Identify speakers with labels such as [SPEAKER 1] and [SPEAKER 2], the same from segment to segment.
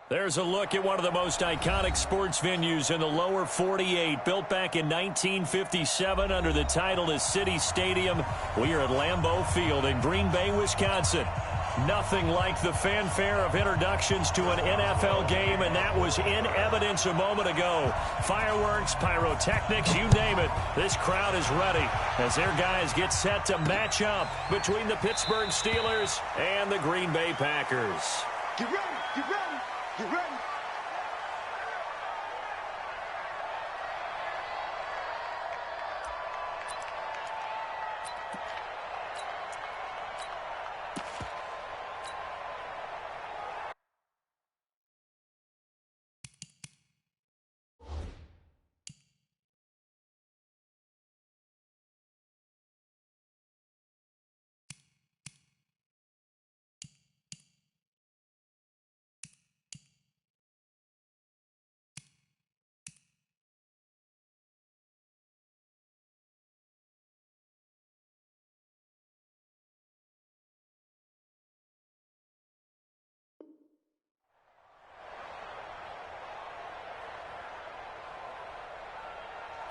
[SPEAKER 1] There's a look at one of the most iconic sports venues in the lower 48, built back in 1957 under the title of City Stadium. We are at Lambeau Field in Green Bay, Wisconsin. Nothing like the fanfare of introductions to an NFL game, and that was in evidence a moment ago. Fireworks, pyrotechnics, you name it. This crowd is ready as their guys get set to match up between the Pittsburgh Steelers and the Green Bay Packers.
[SPEAKER 2] Get ready, get ready. Get ready.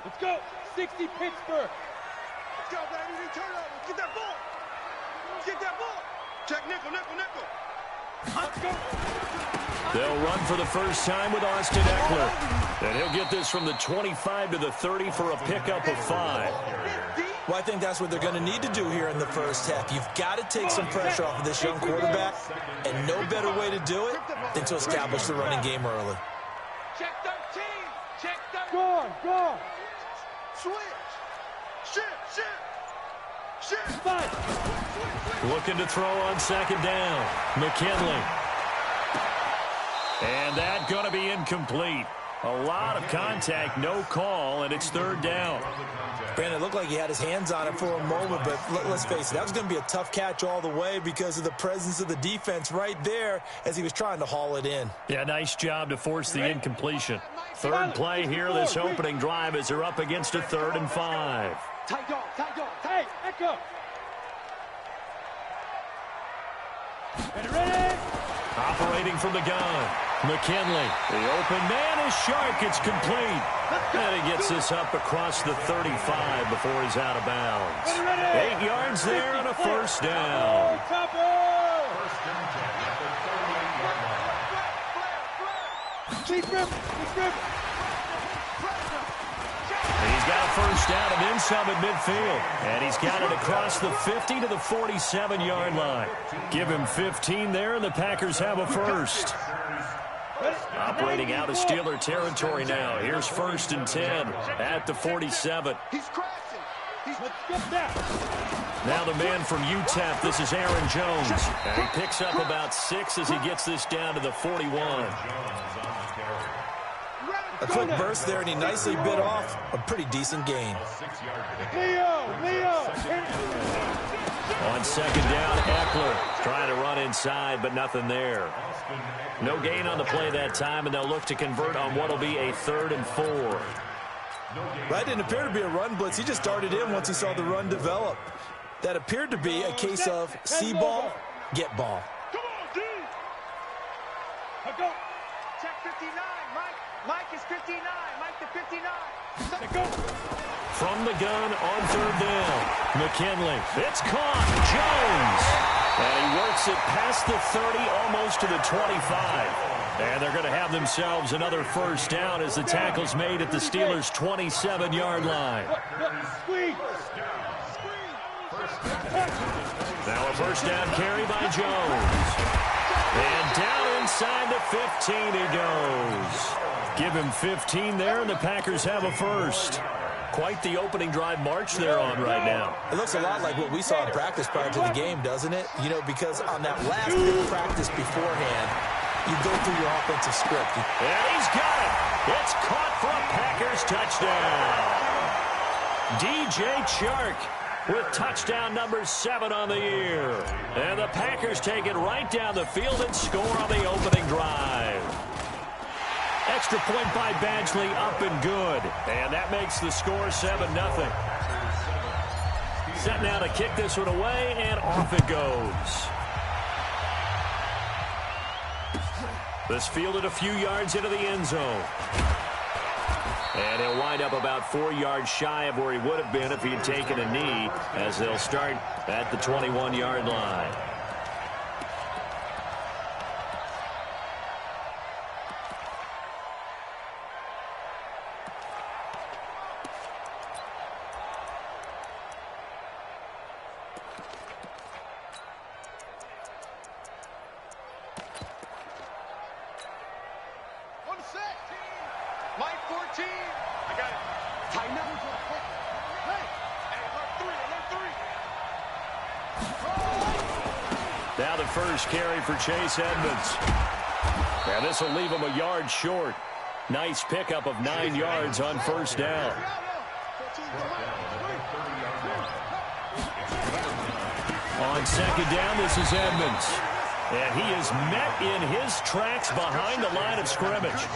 [SPEAKER 3] Let's go. 60 Pittsburgh.
[SPEAKER 2] Let's go, baby. Turn over. Get that ball. Get that ball. Check nickel, nickel, nickel.
[SPEAKER 3] Let's go.
[SPEAKER 1] They'll run for the first time with Austin Ekeler. And he'll get this from the 25 to the 30 for a pickup of 5.
[SPEAKER 4] Well, I think that's what they're going to need to do here in the first half. You've got to take some pressure off of this young quarterback, and no better way to do it than to establish the running game early.
[SPEAKER 2] Check 13. Check 13.
[SPEAKER 3] Go on, go on.
[SPEAKER 2] Switch. Shift.
[SPEAKER 3] Five.
[SPEAKER 1] Looking to throw on second down. McKinley. And that going to be incomplete. A lot of contact, no call, and it's third down.
[SPEAKER 4] Brandon, it looked like he had his hands on it for a moment, but let's face it, that was going to be a tough catch all the way because of the presence of the defense right there as he was trying to haul it in.
[SPEAKER 1] Yeah, nice job to force the incompletion. Third play here, this opening drive, as they're up against a 3rd and 5.
[SPEAKER 3] Tight dog, tight dog. Hey, Echo. Ready?
[SPEAKER 1] Operating from the gun. McKinley. The open man is sharp. It's complete. And he gets this up across the 35 before he's out of bounds. 8 yards there and a first down.
[SPEAKER 3] Keep him.
[SPEAKER 1] He's got a first down and then some at midfield. And he's got it across the 50 to the 47-yard line. Give him 15 there, and the Packers have a first. Operating out of Steeler territory now. Here's 1st and 10 at the 47.
[SPEAKER 2] He's crashing.
[SPEAKER 1] Now the man from UTEP, this is Aaron Jones. And he picks up about 6 as he gets this down to the 41.
[SPEAKER 4] A quick burst there, and he nicely bit off a pretty decent gain.
[SPEAKER 3] Leo.
[SPEAKER 1] On second down, Ekeler trying to run inside, but nothing there. No gain on the play that time, and they'll look to convert on what will be a 3rd and 4.
[SPEAKER 4] That didn't appear to be a run blitz. He just darted in once he saw the run develop. That appeared to be a case of see ball, get ball.
[SPEAKER 2] Come on, D.
[SPEAKER 3] Go.
[SPEAKER 2] Check 59. Mike is 59. Mike to 59.
[SPEAKER 3] Go.
[SPEAKER 1] From the gun on 3rd down. McKinley. It's caught. Jones. And he works it past the 30, almost to the 25. And they're going to have themselves another first down as the tackle's made at the Steelers' 27-yard line. Now a first down carry by Jones. And down inside the 15 he goes. Give him 15 there, and the Packers have a first. Quite the opening drive march they're on right now.
[SPEAKER 4] It looks a lot like what we saw in practice prior to the game, doesn't it? You know, because on that last bit of practice beforehand, you go through your offensive script.
[SPEAKER 1] And he's got it. It's caught for a Packers touchdown. DJ Chark with touchdown number 7 on the year. And the Packers take it right down the field and score on the opening drive. Extra point by Badgley, up and good. And that makes the score 7-0. Set now to kick this one away, and off it goes. This fielded a few yards into the end zone. And he'll wind up about 4 yards shy of where he would have been if he had taken a knee, as they'll start at the 21-yard line.
[SPEAKER 2] Mike 14. I got it. Tighten up. Hey, alert 3, alert 3.
[SPEAKER 1] Now the first carry for Chase Edmonds. And this will leave him a yard short. Nice pickup of 9 yards on first down. On second down, this is Edmonds. And he is met in his tracks behind the line of scrimmage.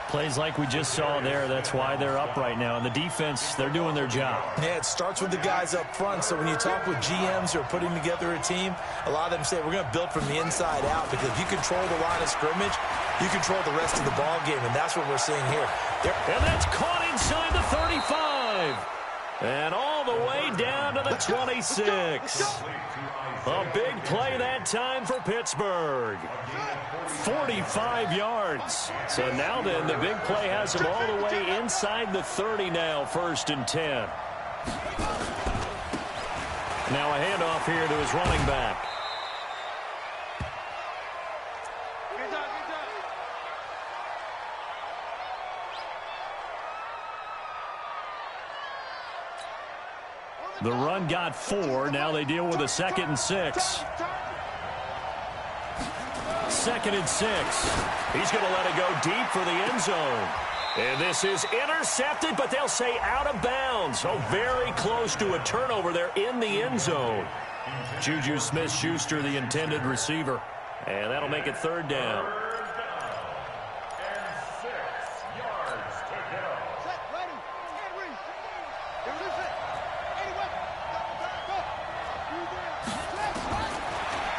[SPEAKER 1] Plays like we just saw there. That's why they're up right now. And the defense, they're doing their job.
[SPEAKER 4] Yeah, it starts with the guys up front. So when you talk with GMs who are putting together a team, a lot of them say, we're going to build from the inside out. Because if you control the line of scrimmage, you control the rest of the ball game. And that's what we're seeing here.
[SPEAKER 1] And that's caught inside the 35. And all the way down to the 26. A big play that time for Pittsburgh. 45 yards. So now then, the big play has him all the way inside the 30 now, 1st and 10. Now a handoff here to his running back. The run got 4. Now they deal with a 2nd and 6. 2nd and 6. He's going to let it go deep for the end zone. And this is intercepted, but they'll say out of bounds. So very close to a turnover there in the end zone. Juju Smith-Schuster, the intended receiver. And that'll make it 3rd down.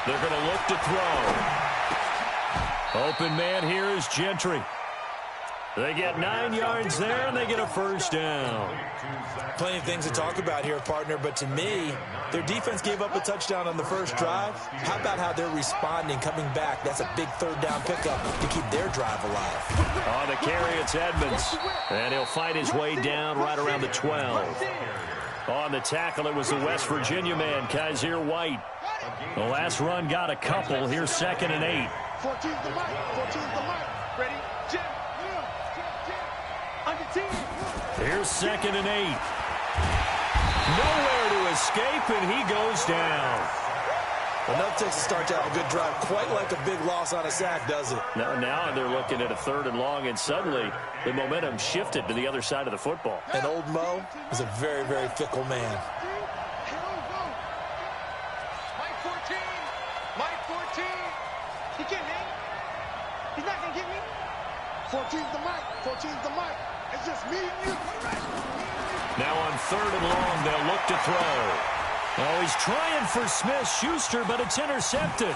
[SPEAKER 1] They're going to look to throw. Open man here is Gentry. They get 9 yards there, and they get a 1st down.
[SPEAKER 4] Plenty of things to talk about here, partner, but to me, their defense gave up a touchdown on the first drive. How about how they're responding, coming back? That's a big 3rd down pickup to keep their drive alive.
[SPEAKER 1] On the carry, it's Edmonds. And he'll fight his way down right around the 12. On the tackle, it was the West Virginia man, Kaiser White. The last run got a couple. Here's 2nd and 8.
[SPEAKER 2] 14's the mic. 14's the mic. Ready? Jim. Under 10.
[SPEAKER 1] Here's 2nd and 8. Nowhere to escape, and he goes down.
[SPEAKER 4] Enough takes to start to have a good drive. Quite like a big loss on a sack, does it?
[SPEAKER 1] Now they're looking at a 3rd and long, and suddenly the momentum shifted to the other side of the football.
[SPEAKER 4] And old Mo is a very, very fickle man.
[SPEAKER 2] Mike 14. Mike 14. He can't hang. He's not going to get me. 14's the mic. 14's the mic. It's just me and you.
[SPEAKER 1] Now on 3rd and long, they'll look to throw. Oh, he's trying for Smith-Schuster, but it's intercepted.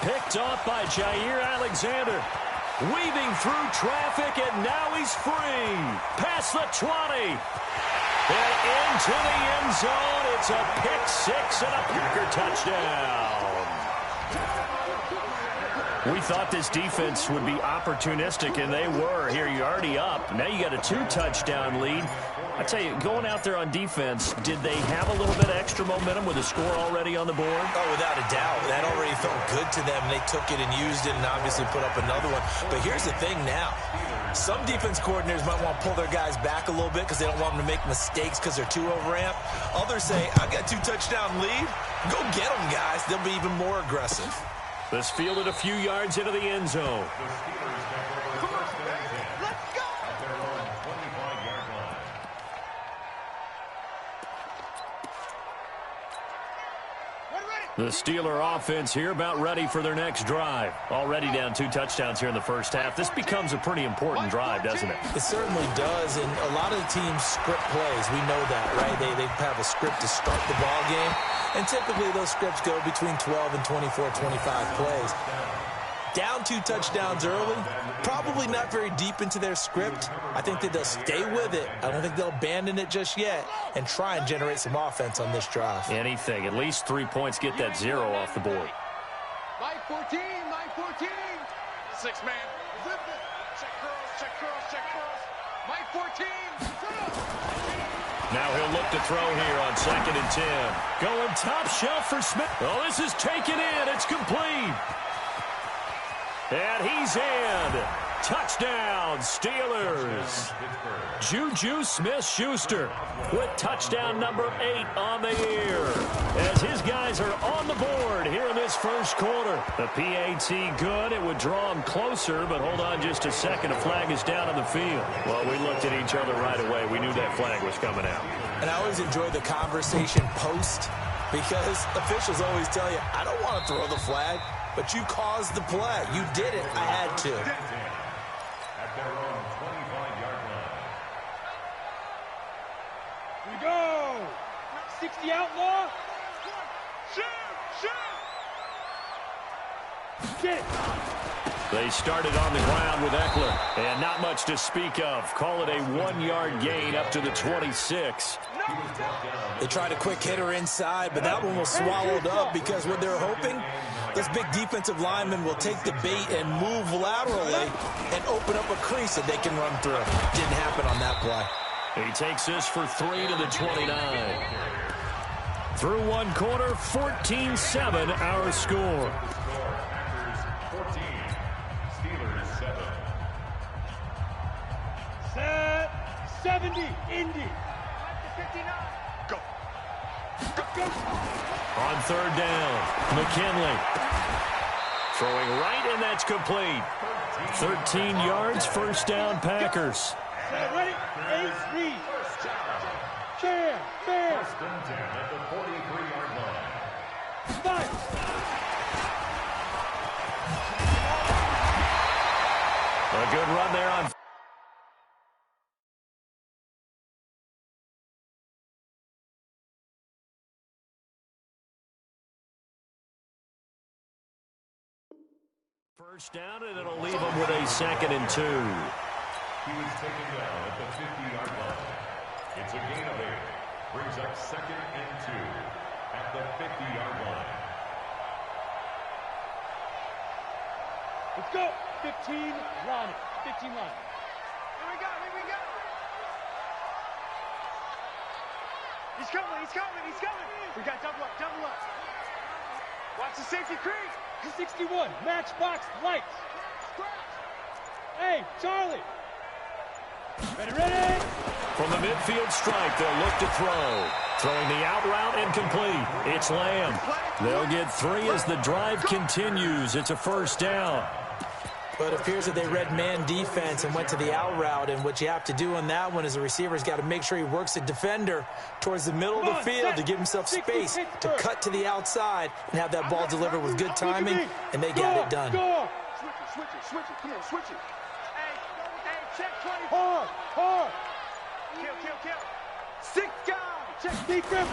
[SPEAKER 1] Picked off by Jair Alexander. Weaving through traffic, and now he's free. Past the 20. And into the end zone. It's a pick 6 and a Packer touchdown. We thought this defense would be opportunistic, and they were. Here, you're already up. Now you got a 2-touchdown lead. I tell you, going out there on defense, did they have a little bit of extra momentum with a score already on the board?
[SPEAKER 4] Oh, without a doubt. That already felt good to them. They took it and used it and obviously put up another one. But here's the thing now. Some defense coordinators might want to pull their guys back a little bit because they don't want them to make mistakes because they're too overamped. Others say, I've got 2-touchdown lead. Go get them, guys. They'll be even more aggressive.
[SPEAKER 1] This fielded a few yards into the end zone. The Steeler offense here about ready for their next drive. Already down 2 touchdowns here in the first half. This becomes a pretty important drive, doesn't it?
[SPEAKER 4] It certainly does, and a lot of the teams script plays. We know that, right? They have a script to start the ball game, and typically those scripts go between 12 and 24, 25 plays. Down 2 touchdowns early, probably not very deep into their script. I think that they'll stay with it. I don't think they'll abandon it just yet and try and generate some offense on this drive.
[SPEAKER 1] Anything. At least 3 points, get that 0 off the board.
[SPEAKER 2] Mike 14, Mike 14. 6-man. Check curls, check curls, check curls. Mike 14.
[SPEAKER 1] Now he'll look to throw here on 2nd and 10. Going top shelf for Smith. Oh, this is taken in. It's complete. And he's in. Touchdown, Steelers. Juju Smith-Schuster with touchdown number 8 on the year. As his guys are on the board here in this first quarter. The PAT good. It would draw him closer, but hold on just a second. A flag is down on the field. Well, we looked at each other right away. We knew that flag was coming out.
[SPEAKER 4] And I always enjoy the conversation post because officials always tell you, I don't want to throw the flag, but you caused the play. You did it. I had to.
[SPEAKER 5] At their own 25-yard line.
[SPEAKER 3] Here we go. 60 outlaw.
[SPEAKER 2] Shoot, shoot.
[SPEAKER 3] Get it.
[SPEAKER 1] They started on the ground with Eckler, and not much to speak of. Call it a 1-yard gain up to the 26.
[SPEAKER 4] They tried a quick hitter inside, but that one was swallowed up because what they're hoping, this big defensive lineman will take the bait and move laterally and open up a crease that they can run through. Didn't happen on that play.
[SPEAKER 1] He takes this for 3 to the 29. Through 1 quarter, 14-7 our score.
[SPEAKER 5] Packers 14, Steelers 7.
[SPEAKER 3] Set. 70. Indy.
[SPEAKER 2] 59. Go. Go.
[SPEAKER 1] On 3rd down, McKinley. Throwing right, and that's complete. 13 yards, 1st down, Packers.
[SPEAKER 3] Set. Ready. 8 read. Jam. Fair.
[SPEAKER 5] 1st and 10 at the 43-yard line.
[SPEAKER 3] 5.
[SPEAKER 1] A good run there on. First down, and it'll leave him with a 2nd and 2.
[SPEAKER 5] He was taken down at the 50-yard line. It's a gain of 8. Brings up 2nd and 2 at the 50-yard line.
[SPEAKER 3] Let's go. 15 line. 15 line.
[SPEAKER 2] Here we go, here we go. He's coming, he's coming, he's coming. We got double up, double up. Watch the safety creep.
[SPEAKER 3] 61. Matchbox lights. Hey, Charlie. Ready.
[SPEAKER 1] From the midfield stripe, they'll look to throw. Throwing the out route and complete. It's Lamb. They'll get 3 as the drive continues. It's a 1st down.
[SPEAKER 4] But it appears that they read man defense and went to the out route. And what you have to do on that one is the receiver's got to make sure he works the defender towards the middle of the field to give himself space to cut to the outside and have that ball delivered with good timing, and they got it done.
[SPEAKER 2] Switch it, come on, switch it. Hey, check 20.
[SPEAKER 3] Hard.
[SPEAKER 2] Kill. 6 guys.
[SPEAKER 3] Check defense.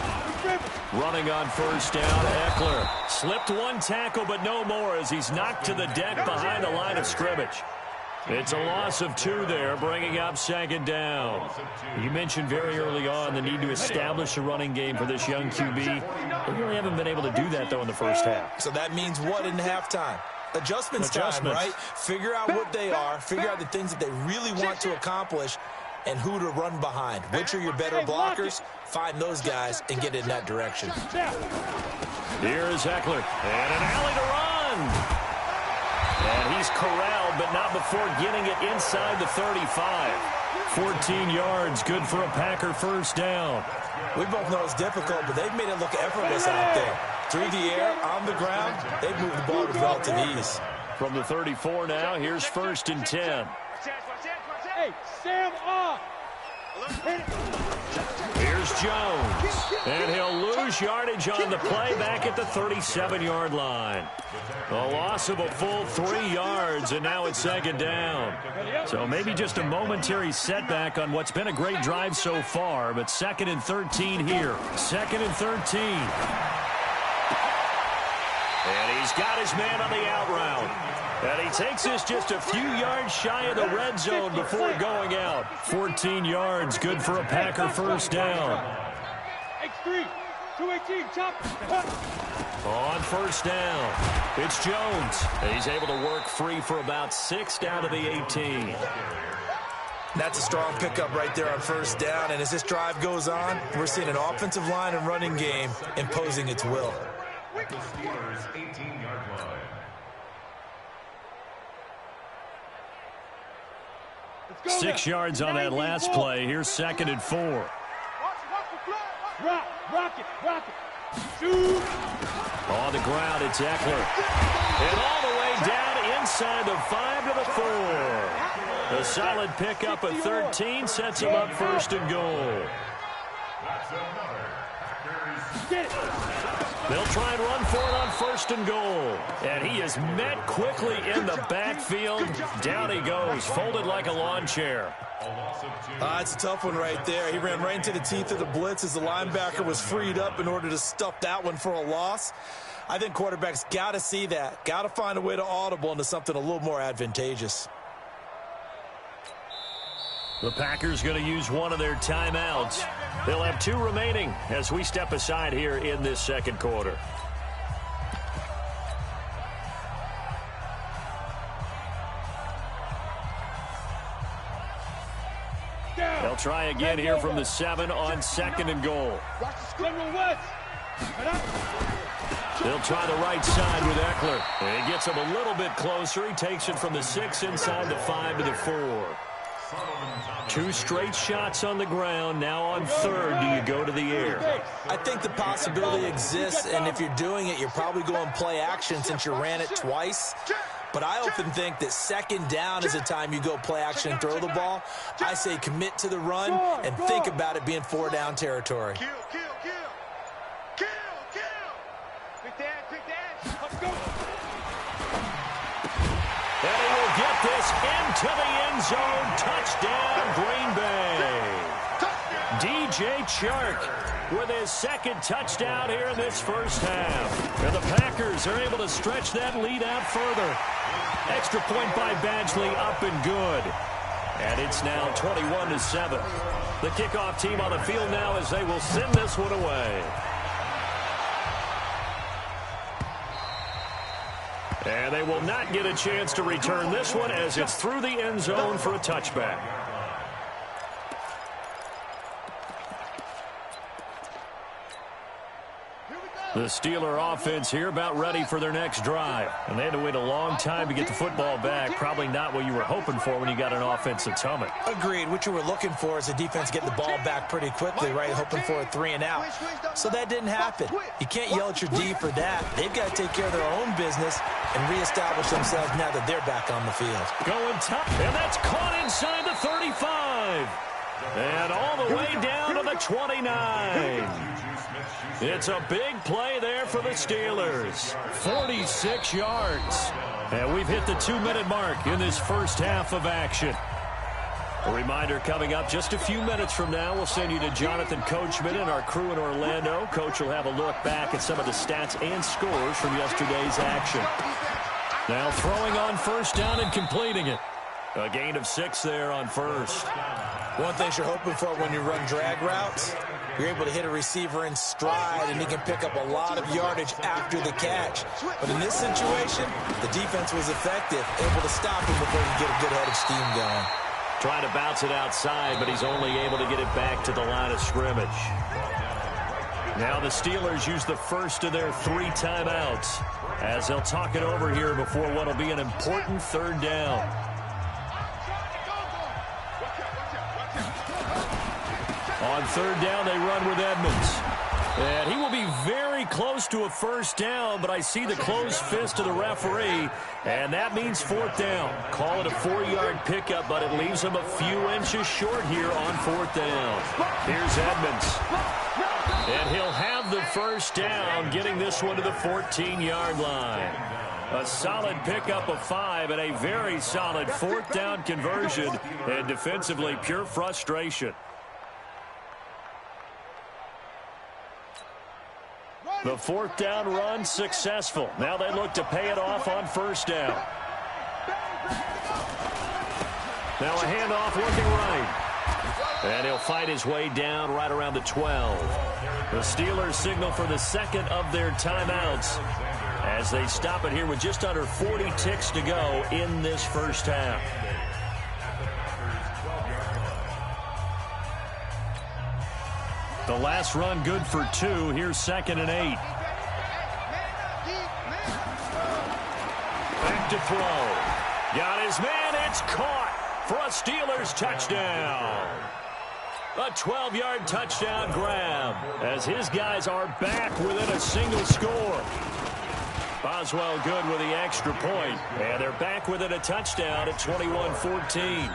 [SPEAKER 1] Running on 1st down, Eckler. Slipped 1 tackle, but no more as he's knocked to the deck behind the line of scrimmage. It's a loss of 2 there, bringing up 2nd down. You mentioned very early on the need to establish a running game for this young QB. They really haven't been able to do that, though, in the first half.
[SPEAKER 4] So that means what in halftime? Adjustments time, right? Figure out what they are, figure out the things that they really want to accomplish, and who to run behind. Which are your better blockers? Find those guys and get in that direction.
[SPEAKER 1] Here is Eckler, and an alley to run. And he's corralled, but not before getting it inside the 35. 14 yards, good for a Packer 1st down.
[SPEAKER 4] We both know it's difficult, but they've made it look effortless out there. Through the air, on the ground, they've moved the ball with relative ease.
[SPEAKER 1] From the 34 now, here's 1st and 10.
[SPEAKER 3] Hey, Sam off.
[SPEAKER 1] Here's Jones. And he'll lose yardage on the play back at the 37-yard line. A loss of a full 3 yards, and now it's 2nd down. So maybe just a momentary setback on what's been a great drive so far, but 2nd and 13 here. 2nd and 13. And he's got his man on the out route. And he takes this just a few yards shy of the red zone before going out. 14 yards, good for a Packer first down.
[SPEAKER 3] X3, 218, chop.
[SPEAKER 1] On first down, it's Jones. He's able to work free for about 6 down to the 18.
[SPEAKER 4] That's a strong pickup right there on first down. And as this drive goes on, we're seeing an offensive line and running game imposing its will.
[SPEAKER 5] The Steelers' 18-yard line.
[SPEAKER 1] 6 yards on that last play. Here's 2nd and 4.
[SPEAKER 3] Rock it. Shoot.
[SPEAKER 1] On the ground, it's Eckler. And all the way down inside the 5 to the 4. A solid pickup of 13 sets him up 1st and goal.
[SPEAKER 5] That's another Packers.
[SPEAKER 3] Get it.
[SPEAKER 1] They'll try and run for it on 1st and goal. And he is met quickly in the backfield. Down he goes, folded like a lawn chair.
[SPEAKER 4] It's a tough one right there. He ran right into the teeth of the blitz as the linebacker was freed up in order to stuff that one for a loss. I think quarterbacks got to see that. Got to find a way to audible into something a little more advantageous.
[SPEAKER 1] The Packers going to use one of their timeouts. They'll have 2 remaining as we step aside here in this 2nd quarter. They'll try again here from the 7 on 2nd and goal. They'll try the right side with Eckler. And he gets him a little bit closer. He takes it from the 6 inside the 5 to the 4. 2 straight shots on the ground. Now on 3rd, do you go to the air?
[SPEAKER 4] I think the possibility exists, and if you're doing it, you're probably going play action since you ran it twice. But I often think that 2nd down is the time you go play action and throw the ball. I say commit to the run and think about it being 4-down territory.
[SPEAKER 2] Kill. Quick dash. Let's go.
[SPEAKER 1] And he will get this into the end zone. Touchdown, Green Bay. DJ Chark with his 2nd touchdown here in this first half. And the Packers are able to stretch that lead out further. Extra point by Badgley, up and good. And it's now 21-7. The kickoff team on the field now as they will send this one away. And they will not get a chance to return this one as it's through the end zone for a touchback. The Steeler offense here about ready for their next drive. And they had to wait a long time to get the football back. Probably not what you were hoping for when you got an offense that's humming.
[SPEAKER 4] Agreed. What you were looking for is a defense getting the ball back pretty quickly, right? Hoping for a 3 and out. So that didn't happen. You can't yell at your D for that. They've got to take care of their own business and reestablish themselves now that they're back on the field.
[SPEAKER 1] Going top, and that's caught inside the 35. And all the way down to the 29. It's a big play there for the Steelers. 46 yards. And we've hit the 2-minute mark in this first half of action. A reminder coming up just a few minutes from now, we'll send you to Jonathan Coachman and our crew in Orlando. Coach will have a look back at some of the stats and scores from yesterday's action. Now throwing on first down and completing it. A gain of 6 there on first.
[SPEAKER 4] One thing you're hoping for when you run drag routes, you're able to hit a receiver in stride and he can pick up a lot of yardage after the catch. But in this situation, the defense was effective, able to stop him before he could get a good head of steam going.
[SPEAKER 1] Trying to bounce it outside, but he's only able to get it back to the line of scrimmage. Now the Steelers use the first of their 3 timeouts as they'll talk it over here before what will be an important 3rd down. On 3rd down, they run with Edmonds. And he will be very close to a first down, but I see the closed fist of the referee, and that means 4th down. Call it a 4-yard pickup, but it leaves him a few inches short here on 4th down. Here's Edmonds. And he'll have the first down, getting this one to the 14-yard line. A solid pickup of 5 and a very solid 4th down conversion, and defensively pure frustration. The 4th down run successful. Now they look to pay it off on first down. Now a handoff looking right. And he'll fight his way down right around the 12. The Steelers signal for the second of their timeouts as they stop it here with just under 40 ticks to go in this first half. The last run good for 2. Here's 2nd and 8. Back to throw. Got his man. It's caught for a Steelers touchdown. A 12-yard touchdown grab as his guys are back within a single score. Boswell good with the extra point, and they're back within a touchdown at 21-14.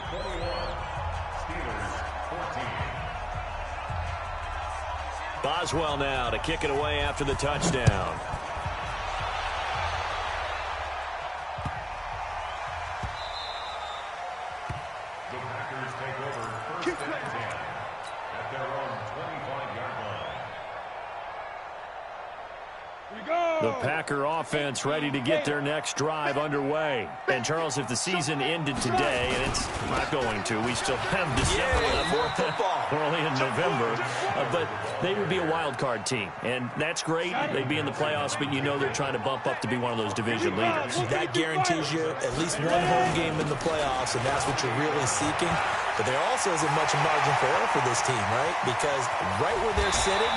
[SPEAKER 1] Boswell now to kick it away after the touchdown.
[SPEAKER 5] The Packers take over 1st and 10 at their own 25-yard line.
[SPEAKER 1] The Packer offense ready to get their next drive underway. And, Charles, if the season ended today, and it's not going to, we still have December left.
[SPEAKER 4] More football.
[SPEAKER 1] We're only in November. But they would be a wild card team. And that's great. They'd be in the playoffs, but you know they're trying to bump up to be one of those division leaders.
[SPEAKER 4] That guarantees you at least one home game in the playoffs, and that's what you're really seeking. But there also isn't much margin for error for this team, right? Because right where they're sitting,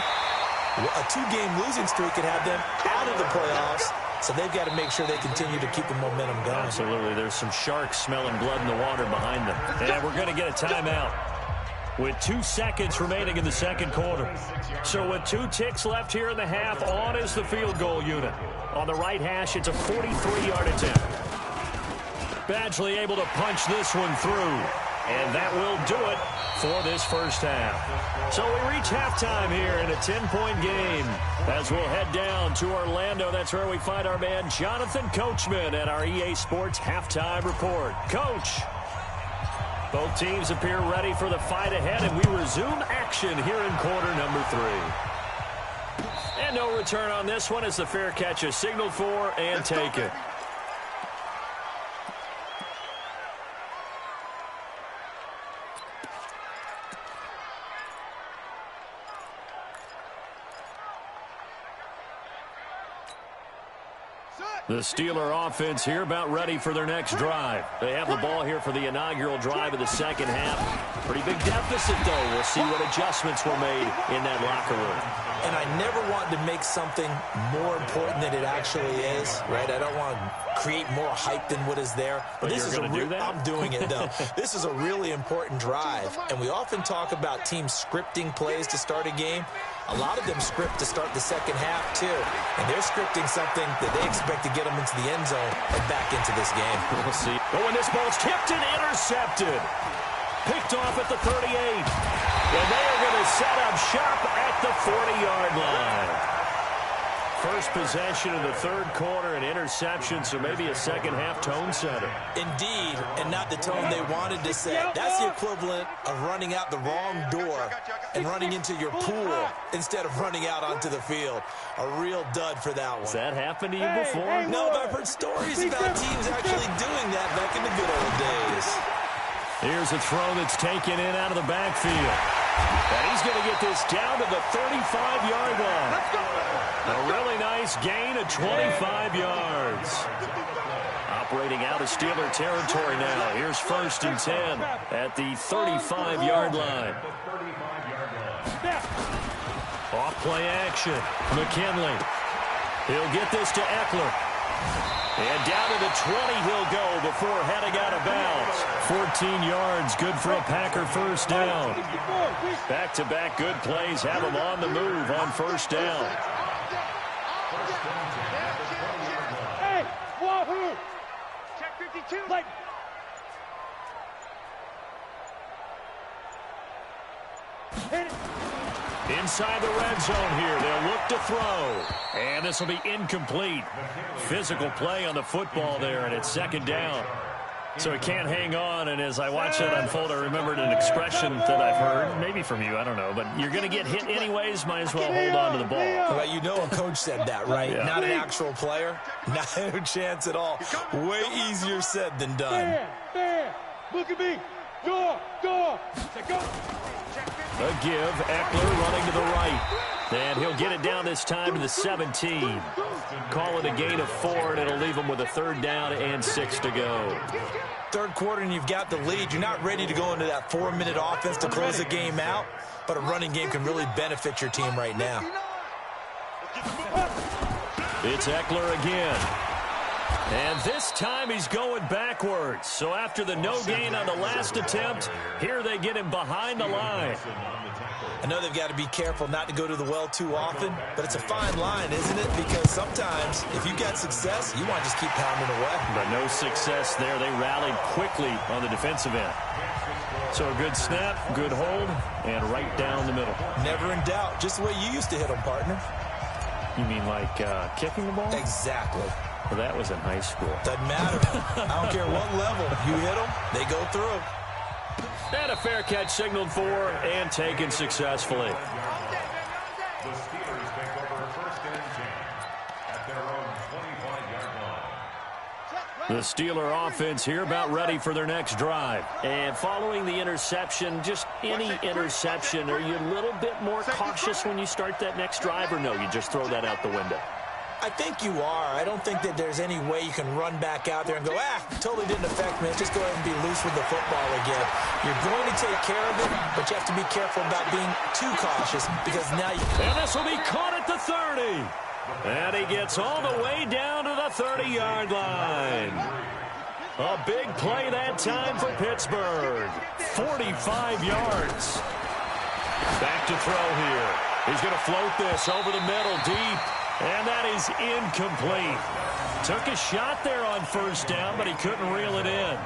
[SPEAKER 4] a 2-game losing streak could have them out of the playoffs, so they've got to make sure they continue to keep the momentum going.
[SPEAKER 1] Absolutely. There's some sharks smelling blood in the water behind them. And we're going to get a timeout with 2 seconds remaining in the second quarter. So with 2 ticks left here in the half, on is the field goal unit. On the right hash, it's a 43-yard attempt. Badgley able to punch this one through. And that will do it for this first half. So we reach halftime here in a 10-point game as we'll head down to Orlando. That's where we find our man Jonathan Coachman at our EA Sports Halftime Report. Coach, both teams appear ready for the fight ahead, and we resume action here in quarter number 3. And no return on this one as the fair catch is signaled for and taken. The Steeler offense here about ready for their next drive. They have the ball here for the inaugural drive of the second half. Pretty big deficit, though. We'll see what adjustments were made in that locker room.
[SPEAKER 4] And I never want to make something more important than it actually is, right? I don't want to create more hype than what is there.
[SPEAKER 1] But this is going to do that?
[SPEAKER 4] I'm doing it, though. This is a really important drive. And we often talk about teams scripting plays to start a game. A lot of them script to start the second half, too. And they're scripting something that they expect to get them into the end zone and back into this game.
[SPEAKER 1] We'll see. But when this ball's tipped and intercepted. Picked off at the 38. And they are going to set up shop at the 40-yard line. First possession of the third quarter, an interception, so maybe a second-half tone setter.
[SPEAKER 4] Indeed, and not the tone they wanted to set. That's the equivalent of running out the wrong door and running into your pool instead of running out onto the field. A real dud for that one.
[SPEAKER 1] Has that happened to you before?
[SPEAKER 4] No, but I've heard stories about teams actually doing that back in the good old days.
[SPEAKER 1] Here's a throw that's taken in out of the backfield. And he's going to get this down to the 35-yard line.
[SPEAKER 2] Let's go.
[SPEAKER 1] A really nice gain of 25 yards. Operating out of Steeler territory now. Here's 1st and 10 at the 35-yard line. Off play action. McKinley. He'll get this to Eckler. And down to the 20 he'll go before heading out of bounds. 14 yards, good for a Packer first down. Back-to-back good plays have him on the move on first down.
[SPEAKER 3] Hey, Wahoo!
[SPEAKER 2] Check 52.
[SPEAKER 3] Like, hit it.
[SPEAKER 1] Inside the red zone here, they'll look to throw. And this will be incomplete. Physical play on the football there, and it's second down. So he can't hang on, and as I watch that unfold, I remembered an expression that I've heard, maybe from you, I don't know, but you're going to get hit anyways, might as well hold on to the ball.
[SPEAKER 4] Well, you know a coach said that, right?
[SPEAKER 1] Yeah.
[SPEAKER 4] Not an actual player. Not a chance at all. Way easier said than done.
[SPEAKER 3] There, look at me. Go.
[SPEAKER 1] A give. Eckler running to the right. And he'll get it down this time to the 17. Call it a gain of 4, and it'll leave him with a 3rd down and 6 to go.
[SPEAKER 4] Third quarter, and you've got the lead. You're not ready to go into that 4-minute offense to close the game out, but a running game can really benefit your team right now.
[SPEAKER 1] It's Eckler again. And this time he's going backwards. So after the no gain on the last attempt, here they get him behind the line.
[SPEAKER 4] I know they've got to be careful not to go to the well too often, but it's a fine line, isn't it? Because sometimes, if you've got success, you want to just keep pounding away.
[SPEAKER 1] But no success there. They rallied quickly on the defensive end. So a good snap, good hold, and right down the middle.
[SPEAKER 4] Never in doubt. Just the way you used to hit them, partner.
[SPEAKER 1] You mean like kicking the ball?
[SPEAKER 4] Exactly.
[SPEAKER 1] Well, that was in high school.
[SPEAKER 4] Doesn't matter. I don't care what level. You hit them, they go through.
[SPEAKER 1] And a fair catch signaled for and taken successfully.
[SPEAKER 5] The Steelers take over 1st and 10 at their own 25-yard line.
[SPEAKER 1] The Steeler offense here about ready for their next drive. And following the interception, just any interception, are you a little bit more cautious when you start that next drive, or no, you just throw that out the window?
[SPEAKER 4] I think you are. I don't think that there's any way you can run back out there and go, totally didn't affect me. Just go ahead and be loose with the football again. You're going to take care of it, but you have to be careful about being too cautious because now you...
[SPEAKER 1] And this will be caught at the 30. And he gets all the way down to the 30-yard line. A big play that time for Pittsburgh. 45 yards. Back to throw here. He's going to float this over the middle deep. And that is incomplete. Took a shot there on 1st down, but he couldn't reel it in.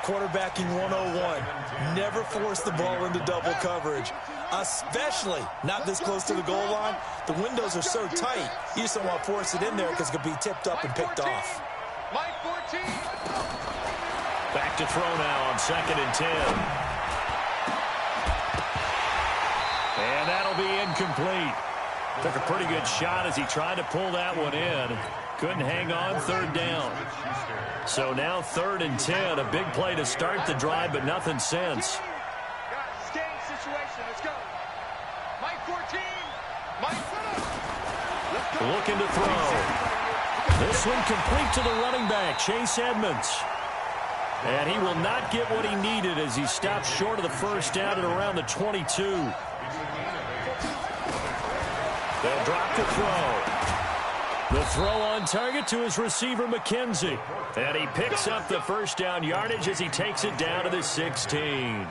[SPEAKER 4] Quarterbacking 101. Never force the ball into double coverage, especially not this close to the goal line. The windows are so tight, you just don't want to force it in there because it could be tipped up and picked off.
[SPEAKER 2] Mike 14.
[SPEAKER 1] Back to throw now on 2nd and 10. And that'll be incomplete. Took a pretty good shot as he tried to pull that one in. Couldn't hang on, 3rd down. So now 3rd and 10. A big play to start the drive, but nothing since.
[SPEAKER 2] Guys, game situation. Let's go. Mike 14. Mike, let's go.
[SPEAKER 1] Looking to throw. This one complete to the running back, Chase Edmonds. And he will not get what he needed as he stopped short of the 1st down at around the 22. They'll drop the throw. The throw on target to his receiver, McKenzie. And he picks up the 1st down yardage as he takes it down to the 16.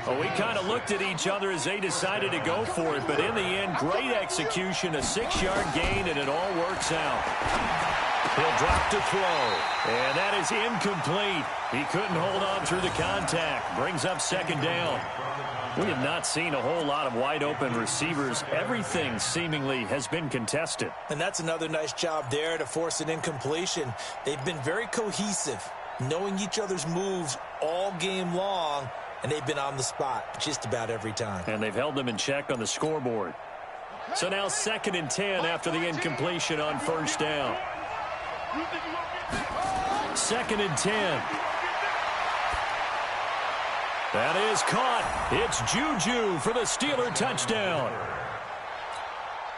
[SPEAKER 1] Well, we kind of looked at each other as they decided to go for it, but in the end, great execution, a 6-yard gain, and it all works out. He'll drop to throw, and that is incomplete. He couldn't hold on through the contact. Brings up 2nd down. We have not seen a whole lot of wide-open receivers. Everything seemingly has been contested.
[SPEAKER 4] And that's another nice job there to force an incompletion. They've been very cohesive, knowing each other's moves all game long, and they've been on the spot just about every time.
[SPEAKER 1] And they've held them in check on the scoreboard. So now 2nd and 10 after the incompletion on 1st down. 2nd and 10. That is caught. It's Juju for the Steeler touchdown.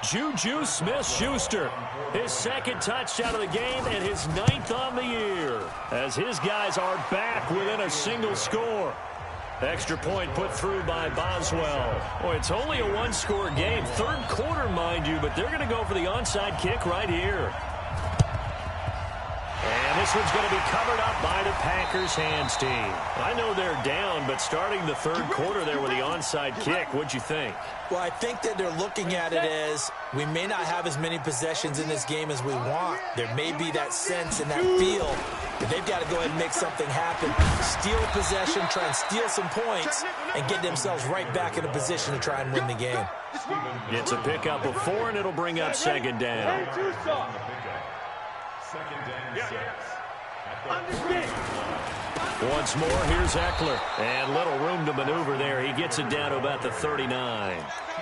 [SPEAKER 1] Juju Smith-Schuster, his 2nd touchdown of the game and his 9th on the year, as his guys are back within a single score. Extra point put through by Boswell. Boy, it's only a 1-score game. 3rd quarter, mind you, but they're going to go for the onside kick right here. And this one's going to be covered up by the Packers hands team. I know they're down, but starting the 3rd quarter there with the onside kick, what'd you think?
[SPEAKER 4] Well, I think that they're looking at it as we may not have as many possessions in this game as we want. There may be that sense and that feel that they've got to go ahead and make something happen. Steal a possession, try and steal some points, and get themselves right back in a position to try and win the game.
[SPEAKER 1] It's a pickup of 4, and it'll bring up 2nd down.
[SPEAKER 5] 2nd and 6.
[SPEAKER 1] Once more, here's Eckler. And little room to maneuver there. He gets it down to about the 39.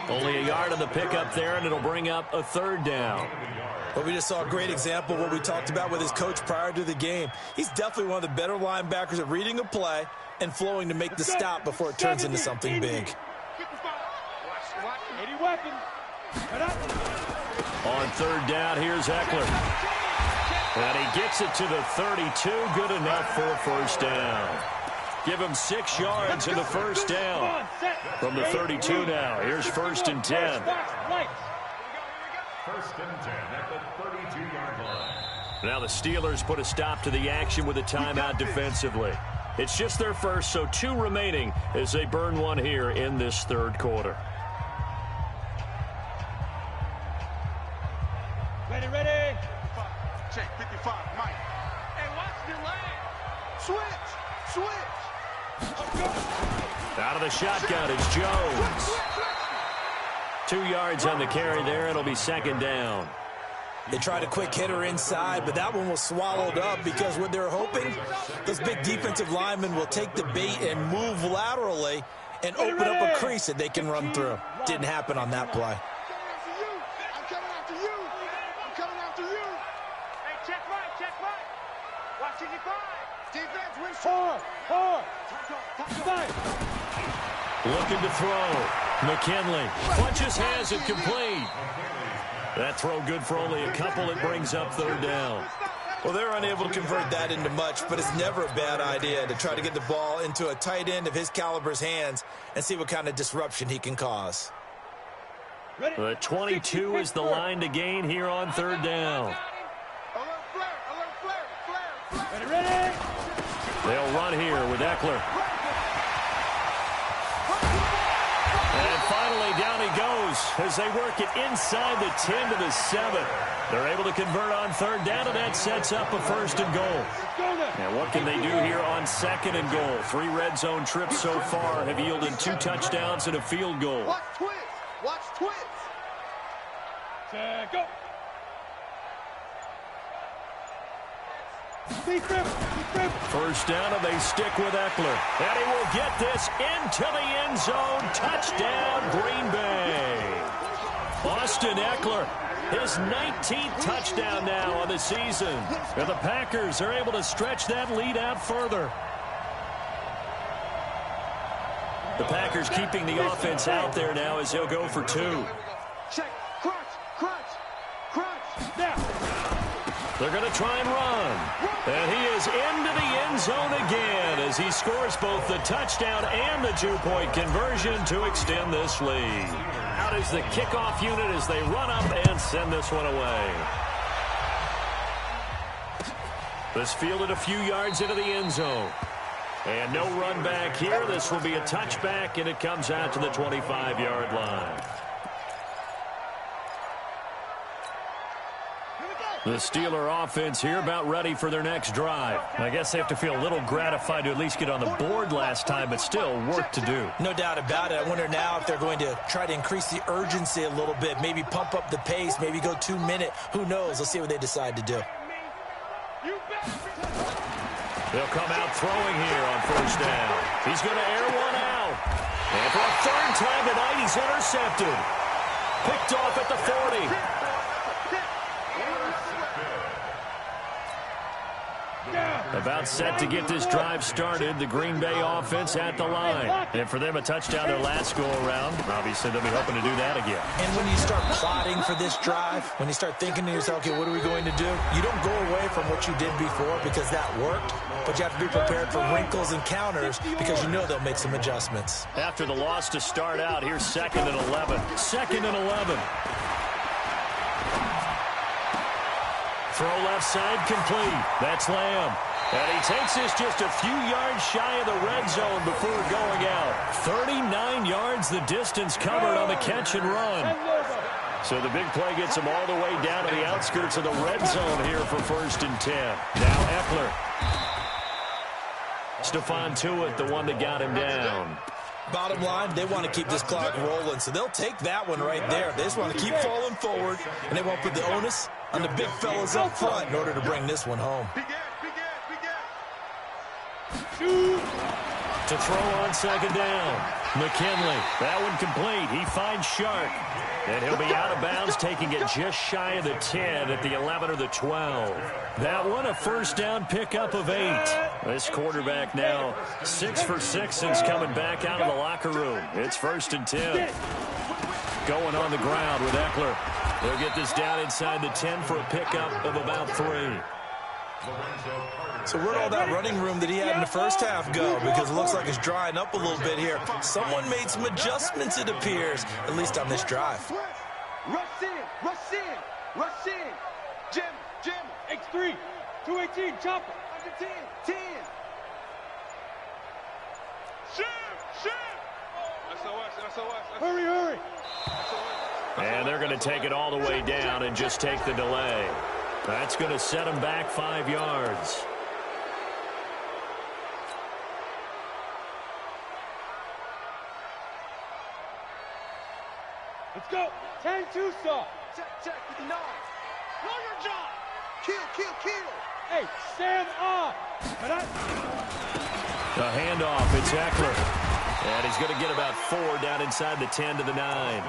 [SPEAKER 1] Only a yard on the pickup there, and it'll bring up a 3rd down.
[SPEAKER 4] Well, we just saw a great example of what we talked about with his coach prior to the game. He's definitely one of the better linebackers at reading a play and flowing to make the stop before it turns into something big.
[SPEAKER 3] 80 weapons.
[SPEAKER 1] On third down, here's Eckler. And he gets it to the 32. Good enough for a first down. Give him 6 yards in the first down. From the 32 now, here's 1st and 10.
[SPEAKER 5] 1st and 10 at the 32-yard line.
[SPEAKER 1] Now the Steelers put a stop to the action with a timeout defensively. It's just their first, so 2 remaining as they burn one here in this third quarter.
[SPEAKER 3] Ready.
[SPEAKER 2] Check, 55, Mike. Hey, watch the lane. Switch.
[SPEAKER 1] Out of the shotgun is Jones. 2 yards on the carry there. It'll be 2nd down.
[SPEAKER 4] They tried a quick hitter inside, but that one was swallowed up because what they're hoping, those big defensive linemen will take the bait and move laterally and open up a crease that they can run through. Didn't happen on that play.
[SPEAKER 2] I'm coming after you. Hey, check right. Watch it, defense, win
[SPEAKER 3] Hard.
[SPEAKER 1] Looking to throw. McKinley punches, has it complete. That throw good for only a couple. It brings up 3rd down.
[SPEAKER 4] Well, they're unable to convert that into much, but it's never a bad idea to try to get the ball into a tight end of his caliber's hands and see what kind of disruption he can cause.
[SPEAKER 1] The 22 is the line to gain here on 3rd down.
[SPEAKER 2] Alert flare.
[SPEAKER 3] Ready.
[SPEAKER 1] They'll run here with Eckler. And finally, down he goes as they work it inside the 10 to the 7. They're able to convert on 3rd down, and that sets up a 1st and goal. And what can they do here on 2nd and goal? 3 red zone trips so far have yielded 2 touchdowns and a field goal.
[SPEAKER 2] Watch twins.
[SPEAKER 3] Go.
[SPEAKER 1] First down, and they stick with Eckler. And he will get this into the end zone. Touchdown, Green Bay. Austin Eckler, his 19th touchdown now on the season. And the Packers are able to stretch that lead out further. The Packers keeping the offense out there now as they'll go for 2.
[SPEAKER 2] Check. Crunch.
[SPEAKER 3] Now.
[SPEAKER 1] They're going to try and run. And he is into the end zone again as he scores both the touchdown and the 2-point conversion to extend this lead. Out is the kickoff unit as they run up and send this one away. This fielded a few yards into the end zone. And no run back here. This will be a touchback, and it comes out to the 25-yard line. The Steeler offense here about ready for their next drive. I guess they have to feel a little gratified to at least get on the board last time, but still work to do.
[SPEAKER 4] No doubt about it. I wonder now if they're going to try to increase the urgency a little bit, maybe pump up the pace, maybe go 2-minute. Who knows? Let's see what they decide to do.
[SPEAKER 1] They'll come out throwing here on 1st down. He's going to air one out. And for a 3rd time tonight, he's intercepted. Picked off at the 40. About set to get this drive started. The Green Bay offense at the line. And for them, a touchdown their last go-around. Obviously, they'll be hoping to do that again.
[SPEAKER 4] And when you start plotting for this drive, when you start thinking to yourself, okay, what are we going to do? You don't go away from what you did before because that worked. But you have to be prepared for wrinkles and counters because you know they'll make some adjustments.
[SPEAKER 1] After the loss to start out, here's 2nd and 11. 2nd and 11. Throw left side complete. That's Lamb. And he takes this just a few yards shy of the red zone before going out. 39 yards the distance covered on the catch and run. So the big play gets him all the way down to the outskirts of the red zone here for 1st and 10. Now Eckler. Stephon Tuitt, the one that got him down.
[SPEAKER 4] Bottom line, they want to keep this clock rolling, so they'll take that one right there. They just want to keep falling forward, and they won't put the onus on the big fellas up front in order to bring this one home.
[SPEAKER 1] To throw on second down. McKinley, that one complete. He finds Shark. And he'll be out of bounds, taking it just shy of the 10 at the 11 or the 12. That one a first down pickup of 8. This quarterback now 6 for 6 since coming back out of the locker room. It's 1st and 10. Going on the ground with Eckler. They'll get this down inside the 10 for a pickup of about 3.
[SPEAKER 4] So where'd all that running room that he had in the first half go? Because it looks like it's drying up a little bit here. Someone made some adjustments, it appears, at least on this drive.
[SPEAKER 2] Rush in, rush in, rush in. Jim,
[SPEAKER 3] X3, 218, chopper.
[SPEAKER 2] under 10. Shim. SOS.
[SPEAKER 3] Hurry.
[SPEAKER 1] And they're going to take it all the way down and just take the delay. That's going to set them back 5 yards.
[SPEAKER 3] Let's go. 10-2 stop.
[SPEAKER 2] Check with the nod. Lawyer John. Kill.
[SPEAKER 3] Hey, stand up.
[SPEAKER 1] The handoff, it's Eckler. And he's going to get about 4 down inside the 10 to the 9.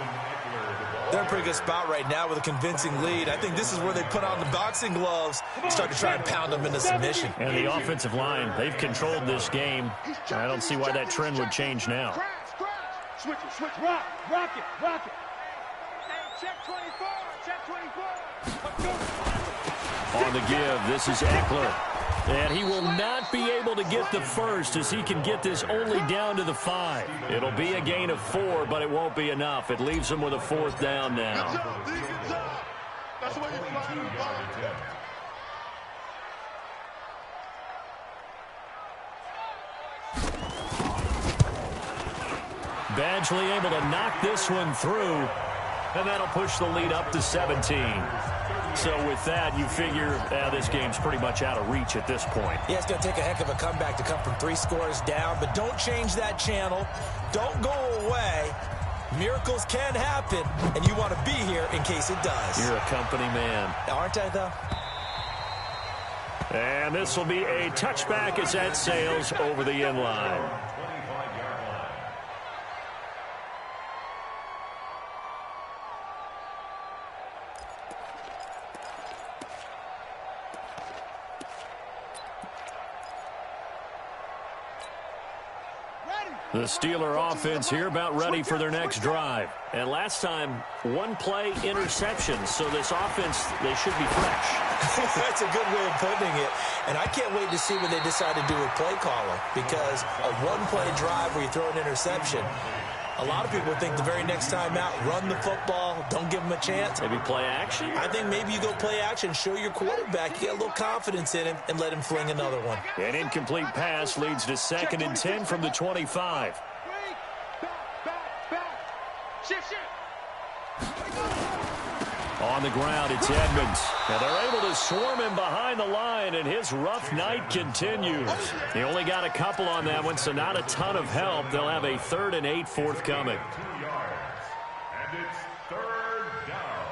[SPEAKER 4] They're in a pretty good spot right now with a convincing lead. I think this is where they put on the boxing gloves and start to try and pound them into submission.
[SPEAKER 1] And the offensive line, they've controlled this game. I don't see why that trend would change now.
[SPEAKER 2] Switch it.
[SPEAKER 3] Rock it.
[SPEAKER 2] Hey, check 24.
[SPEAKER 1] On the give, this is Eckler. And he will not be able to get the first as he can get this only down to the 5. It'll be a gain of 4, but it won't be enough. It leaves him with a 4th down now.
[SPEAKER 2] Good job. That's the way you fly the ball.
[SPEAKER 1] Badgley able to knock this one through, and that'll push the lead up to 17. So with that, you figure this game's pretty much out of reach at this point.
[SPEAKER 4] Yeah, it's going to take a heck of a comeback to come from 3 scores down, but don't change that channel. Don't go away. Miracles can happen, and you want to be here in case it does.
[SPEAKER 1] You're a company man.
[SPEAKER 4] Aren't I, though?
[SPEAKER 1] And this will be a touchback as that sails over the end line. The Steeler offense here about ready for their next drive. And last time, 1 play interception. So this offense, they should be fresh.
[SPEAKER 4] That's a good way of putting it. And I can't wait to see what they decide to do with play calling. Because a 1-play drive where you throw an interception, a lot of people think the very next time out, run the football, don't give them a chance.
[SPEAKER 1] Maybe play action?
[SPEAKER 4] I think maybe you go play action, show your quarterback, you get a little confidence in him, and let him fling another one.
[SPEAKER 1] An incomplete pass leads to 2nd and 10 from the 25.
[SPEAKER 2] Back. Shift.
[SPEAKER 1] On the ground, it's Edmonds. And they're able to swarm him behind the line, and his rough night continues. He only got a couple on that one, so not a ton of help. They'll have a 3rd and 8 forthcoming.
[SPEAKER 5] 2 yards. And it's 3rd down.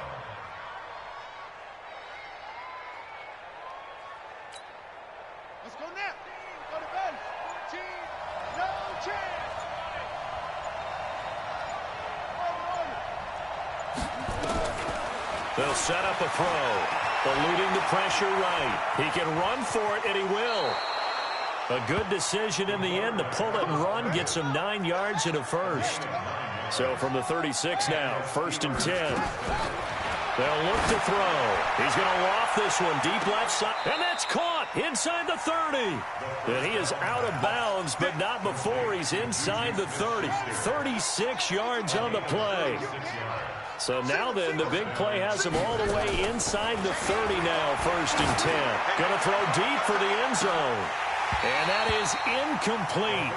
[SPEAKER 2] Let's go now. Go to bed. 14. No chance.
[SPEAKER 1] They'll set up a throw, eluding the pressure right. He can run for it, and he will. A good decision in the end to pull it and run, gets him 9 yards and a first. So from the 36 now, 1st and 10. They'll look to throw. He's going to loft this one deep left side, and that's caught inside the 30. And he is out of bounds, but not before he's inside the 30. 36 yards on the play. So now then, the big play has him all the way inside the 30 now, 1st and 10. Going to throw deep for the end zone. And that is incomplete.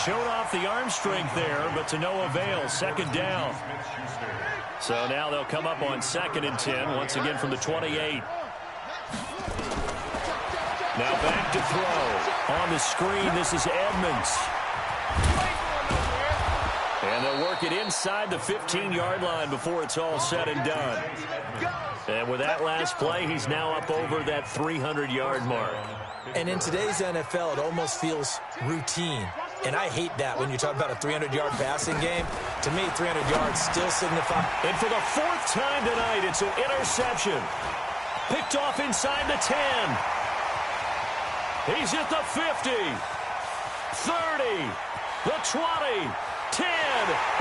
[SPEAKER 1] Showed off the arm strength there, but to no avail. 2nd down. So now they'll come up on 2nd and 10, once again from the 28. Now back to throw. On the screen, this is Edmonds. And they'll work it inside the 15-yard line before it's all said and done. And with that last play, he's now up over that 300-yard mark.
[SPEAKER 4] And in today's NFL, it almost feels routine. And I hate that when you talk about a 300-yard passing game. To me, 300 yards still signify.
[SPEAKER 1] And for the fourth time tonight, it's an interception. Picked off inside the 10. He's at the 50, 30, the 20, 10,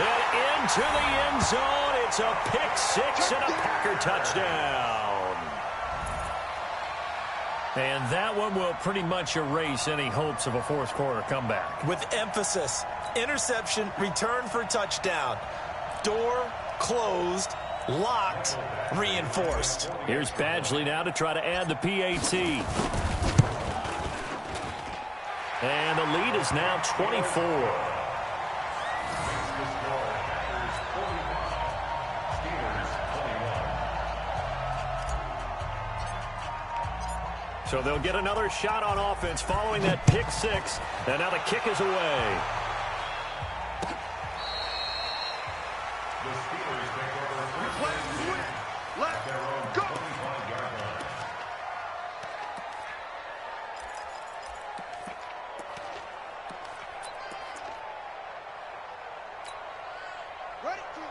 [SPEAKER 1] and into the end zone. It's a pick six and a Packer touchdown. And that one will pretty much erase any hopes of a fourth quarter comeback.
[SPEAKER 4] With emphasis, interception, return for touchdown. Door closed, locked, reinforced.
[SPEAKER 1] Here's Badgley now to try to add the PAT. And the lead is now 24. So they'll get another shot on offense following that pick six. And now the kick is away.
[SPEAKER 5] The Steelers take over
[SPEAKER 2] Let's go.
[SPEAKER 5] 25-yard line.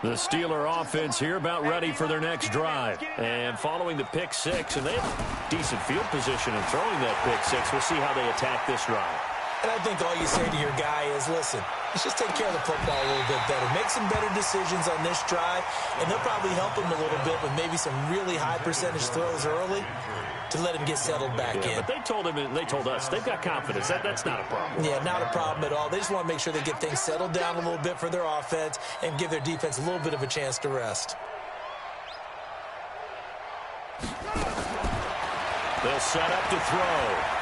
[SPEAKER 1] The Steeler offense here about ready for their next drive. And following the pick six, and they have decent field position in throwing that pick six. We'll see how they attack this drive.
[SPEAKER 4] And I think all you say to your guy is, listen, let's just take care of the football a little bit better. Make some better decisions on this drive, and they'll probably help him a little bit with maybe some really high percentage throws early to let him get settled back in.
[SPEAKER 1] But they told him, and they told us, they've got confidence. That's not a problem.
[SPEAKER 4] Yeah, not a problem at all. They just want to make sure they get things settled down a little bit for their offense and give their defense a little bit of a chance to rest.
[SPEAKER 1] They'll set up to throw.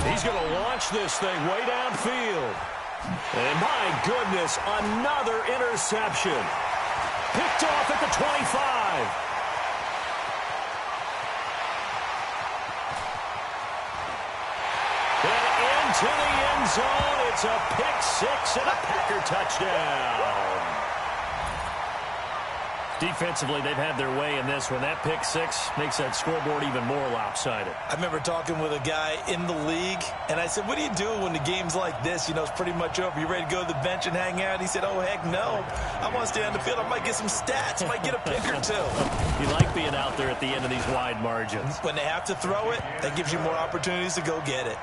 [SPEAKER 1] He's going to launch this thing way downfield. And my goodness, another interception. Picked off at the 25. And into the end zone, it's a pick six and a Packer touchdown. Defensively, they've had their way in this one. That pick six makes that scoreboard even more lopsided.
[SPEAKER 4] I remember talking with a guy in the league, and I said, what do you do when the game's like this? You know, it's pretty much over. You ready to go to the bench and hang out? He said, oh, heck no. I want to stay on the field. I might get some stats. Might get a pick or two.
[SPEAKER 1] You like being out there at the end of these wide margins.
[SPEAKER 4] When they have to throw it, that gives you more opportunities to go get it.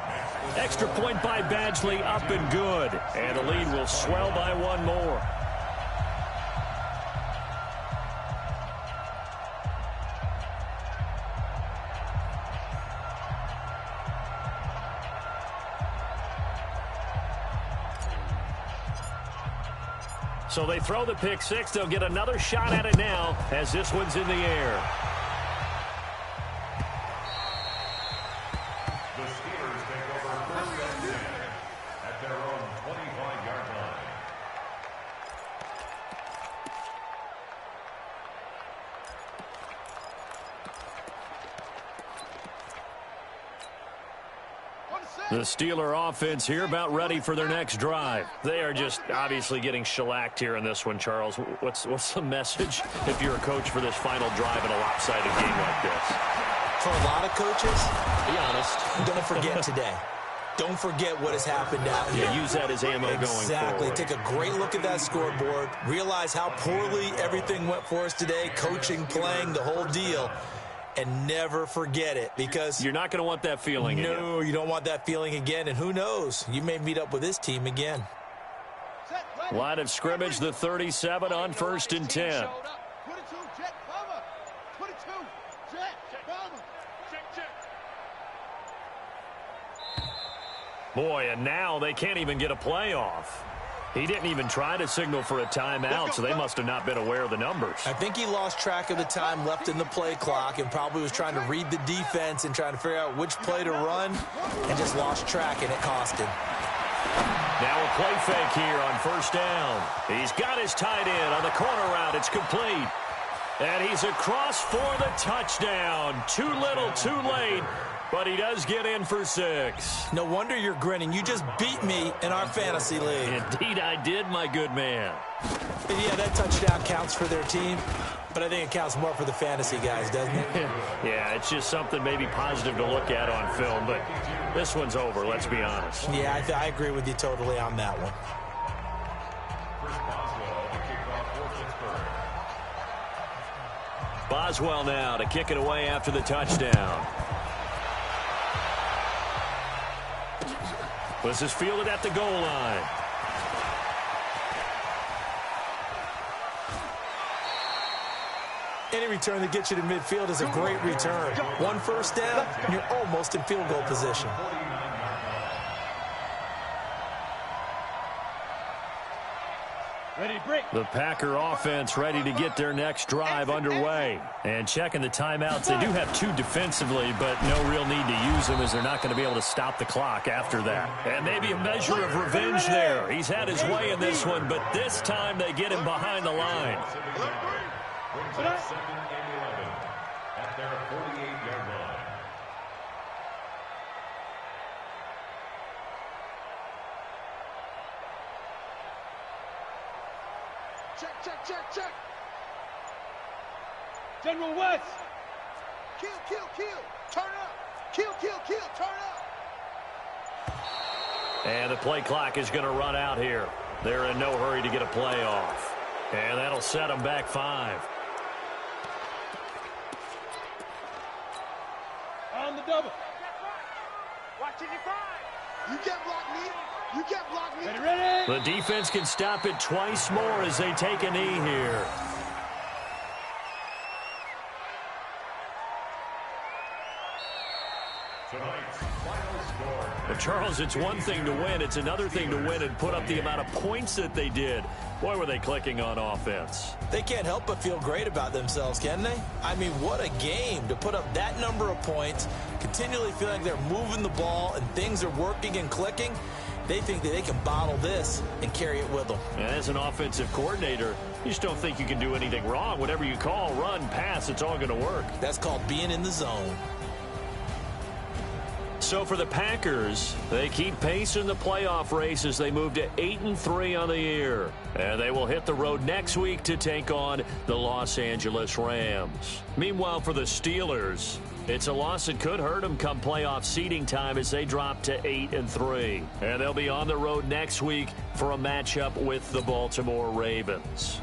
[SPEAKER 1] Extra point by Badgley, up and good. And the lead will swell by one more. So they throw the pick six. They'll get another shot at it now as this one's in the air.
[SPEAKER 5] The Steelers take over first and 10 at their own 25-yard line.
[SPEAKER 1] The Steeler offense here about ready for their next drive. They are just obviously getting shellacked here in this one, Charles. What's the message if you're a coach for this final drive in a lopsided game like this?
[SPEAKER 4] For a lot of coaches,
[SPEAKER 1] be honest,
[SPEAKER 4] don't forget today. Don't forget what has happened out here.
[SPEAKER 1] Yeah, use that as ammo going forward.
[SPEAKER 4] Exactly. Take a great look at that scoreboard. Realize how poorly everything went for us today. Coaching, playing, the whole deal. And never forget it, because
[SPEAKER 1] you're not going to want that feeling again.
[SPEAKER 4] No, you don't want that feeling again. And who knows? You may meet up with this team again.
[SPEAKER 1] Line of scrimmage, the 37 on 1st and 10.
[SPEAKER 2] 22, jet cover. 22, jet cover. Check.
[SPEAKER 1] Boy, and now they can't even get a playoff. He didn't even try to signal for a timeout, so they must have not been aware of the numbers.
[SPEAKER 4] I think he lost track of the time left in the play clock and probably was trying to read the defense and trying to figure out which play to run, and just lost track, and it cost him.
[SPEAKER 1] Now a play fake here on 1st down. He's got his tight end on the corner route. It's complete. And he's across for the touchdown. Too little, too late. But he does get in for 6.
[SPEAKER 4] No wonder you're grinning. You just beat me in our fantasy league.
[SPEAKER 1] Indeed I did, my good man.
[SPEAKER 4] And yeah, that touchdown counts for their team. But I think it counts more for the fantasy guys, doesn't it?
[SPEAKER 1] Yeah, it's just something maybe positive to look at on film, but this one's over, let's be honest.
[SPEAKER 4] Yeah, I agree with you totally on that one.
[SPEAKER 5] Chris Boswell to kick off for Pittsburgh.
[SPEAKER 1] Boswell now to kick it away after the touchdown. This is fielded at the goal line.
[SPEAKER 4] Any return that gets you to midfield is a great return. One first down, you're almost in field goal position.
[SPEAKER 3] Ready to break.
[SPEAKER 1] The Packer offense ready to get their next drive underway. And checking the timeouts, they do have two defensively, but no real need to use them as they're not going to be able to stop the clock after that. And maybe a measure of revenge there. He's had his way in this one, but this time they get him behind the line.
[SPEAKER 5] Brings up 2nd and 11 at their 48-yard line.
[SPEAKER 2] Check.
[SPEAKER 3] General West.
[SPEAKER 2] Kill. Turn up. Kill. Turn up.
[SPEAKER 1] And the play clock is going to run out here. They're in no hurry to get a play off. And that'll set them back 5.
[SPEAKER 3] On the double.
[SPEAKER 2] Watch it, you can't block me.
[SPEAKER 3] Ready.
[SPEAKER 1] The defense can stop it twice more as they take a knee here.
[SPEAKER 5] Tonight's final score.
[SPEAKER 1] But Charles, it's one thing to win. It's another thing to win and put up the amount of points that they did. Boy, were they clicking on offense.
[SPEAKER 4] They can't help but feel great about themselves, can they? I mean, what a game to put up that number of points, continually feeling like they're moving the ball and things are working and clicking. They think that they can bottle this and carry it with them.
[SPEAKER 1] And as an offensive coordinator, you just don't think you can do anything wrong. Whatever you call, run, pass, it's all going to work.
[SPEAKER 4] That's called being in the zone.
[SPEAKER 1] So for the Packers, they keep pace in the playoff race as they move to 8-3 on the year. And they will hit the road next week to take on the Los Angeles Rams. Meanwhile, for the Steelers, it's a loss that could hurt them come playoff seeding time as they drop to 8-3. And they'll be on the road next week for a matchup with the Baltimore Ravens.